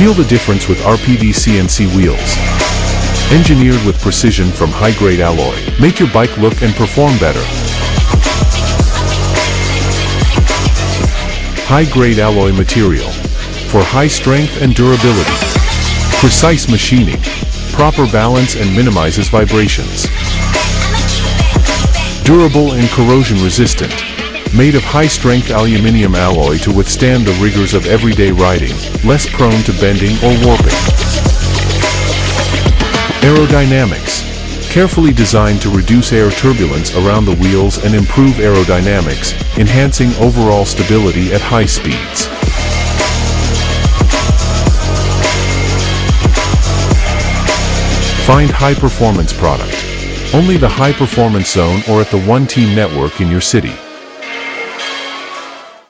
Feel the difference with RPD CNC wheels. Engineered with precision from high-grade alloy. Make your bike look and perform better. High-grade alloy material. For high strength and durability. Precise machining. Proper balance and minimizes vibrations. Durable and corrosion resistant. Made of high-strength aluminum alloy to withstand the rigors of everyday riding, less prone to bending or warping. Aerodynamics. Carefully designed to reduce air turbulence around the wheels and improve aerodynamics, enhancing overall stability at high speeds. Find high-performance product. Only the high-performance zone or at the One Team network in your city.